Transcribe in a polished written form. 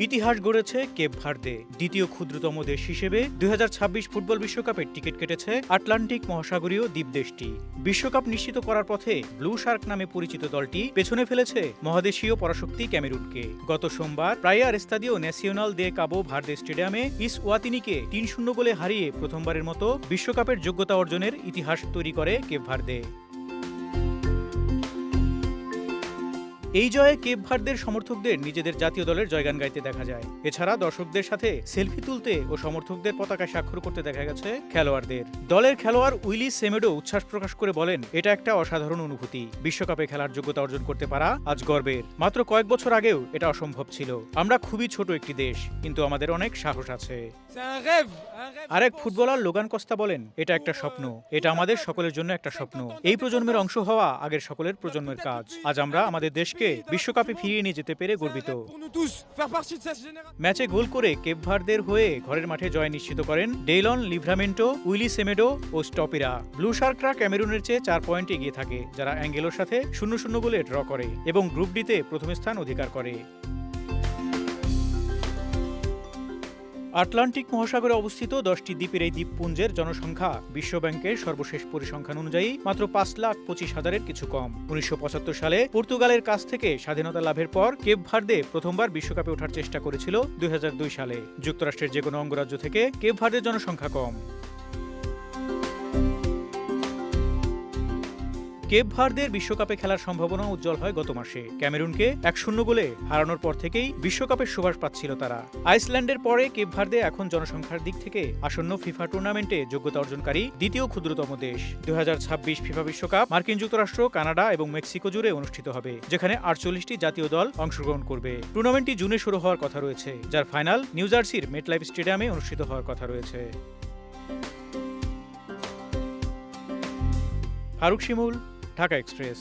ইতিহাস গড়েছে Cape Verde. দ্বিতীয় ক্ষুদ্রতম দেশ হিসেবে ২০২৬ ফুটবল বিশ্বকাপের টিকিট কেটেছে আটলান্টিক মহাসাগরীয় দ্বীপদেশটি। বিশ্বকাপ নিশ্চিত করার পথে ব্লু শার্ক নামে পরিচিত দলটি পেছনে ফেলেছে মহাদেশীয় পরাশক্তি ক্যামেরুনকে। গত সোমবার প্রায়ার এস্তাদিও ন্যাসিওনাল দে কাবো ভার্দে স্টেডিয়ামে ইসওয়াতিনিকে ৩-০ গোলে হারিয়ে প্রথমবারের মতো বিশ্বকাপের যোগ্যতা অর্জনের ইতিহাস তৈরি করে কেপ ভার্দে। এই জয়ে কেপ ভার্দের সমর্থকদের নিজেদের জাতীয় দলের জয়গান গাইতে দেখা যায়। এছাড়া দর্শকদের সাথে সেলফি তুলতে ও সমর্থকদের পতাকায় স্বাক্ষর করতে দেখা গেছে খেলোয়াড়দের। দলের খেলোয়াড় উইলি সেমেডো উচ্ছ্বাস প্রকাশ করে বলেন, এটা একটা অসাধারণ অনুভূতি। বিশ্বকাপে খেলার যোগ্যতা অর্জন করতে পারা আজ গর্বের। মাত্র কয়েক বছর আগেও এটা অসম্ভব ছিল। আমরা খুবই ছোট একটি দেশ, কিন্তু আমাদের অনেক সাহস আছে। আরেক ফুটবলার লোগান কস্তা বলেন, এটা একটা স্বপ্ন। এটা আমাদের সকলের জন্য একটা স্বপ্ন। এই প্রজন্মের অংশ হওয়া আগের সকলের প্রজন্মের কাজ। আজ আমরা আমাদের দেশকে বিশ্বকাপে ফিরিয়ে নিয়ে যেতে পেরে গর্বিত। ম্যাচে গোল করে কেপ ভার্দের হয়ে ঘরের মাঠে জয় নিশ্চিত করেন ডেইলন লিভরামেন্টো, উইলি সেমেডো ও স্টপিরা। ব্লু শার্করা ক্যামেরুনের চেয়ে ৪ পয়েন্ট এগিয়ে থাকে, যারা অ্যাঙ্গেলোর সাথে ০-০ গোলে ড্র করে এবং গ্রুপ ডিতে প্রথম স্থান অধিকার করে। আটলান্টিক মহাসাগরে অবস্থিত 10টি দ্বীপের এই দ্বীপপুঞ্জের জনসংখ্যা বিশ্বব্যাংকের সর্বশেষ পরিসংখ্যান অনুযায়ী মাত্র ৫,২৫,০০০-এর কিছু কম। ১৯৭৫ সালে পর্তুগালের কাছ থেকে স্বাধীনতা লাভের পর কেপ ভার্দে প্রথমবার বিশ্বকাপে ওঠার চেষ্টা করেছিল ২০০২ সালে। যুক্তরাষ্ট্রের যে কোনো অঙ্গরাজ্য থেকে কেপ ভার্দের জনসংখ্যা কম। কেপ ভার্দের বিশ্বকাপে খেলার সম্ভাবনা উজ্জ্বল হয় গত মাসে। ক্যামেরুনকে ১-০ গোলে হারানোর পর থেকেই বিশ্বকাপের সুবাস পাচ্ছিল তারা। আইসল্যান্ডের পরে কেপ ভার্দে এখন জনসংখ্যার দিক থেকে আসন্ন ফিফা টুর্নামেন্টে যোগ্যতা অর্জনকারী দ্বিতীয় ক্ষুদ্রতম দেশ। ২০২৬ ফিফা বিশ্বকাপ মার্কিন যুক্তরাষ্ট্র, কানাডা এবং মেক্সিকো জুড়ে অনুষ্ঠিত হবে, যেখানে ৪৮টি জাতীয় দল অংশগ্রহণ করবে। টুর্নামেন্টটি জুনে শুরু হওয়ার কথা রয়েছে, যার ফাইনাল নিউ জার্সির মেটলাইফ স্টেডিয়ামে অনুষ্ঠিত হওয়ার কথা রয়েছে। ফারুক শিমুল, ঢাকা এক্সপ্রেস।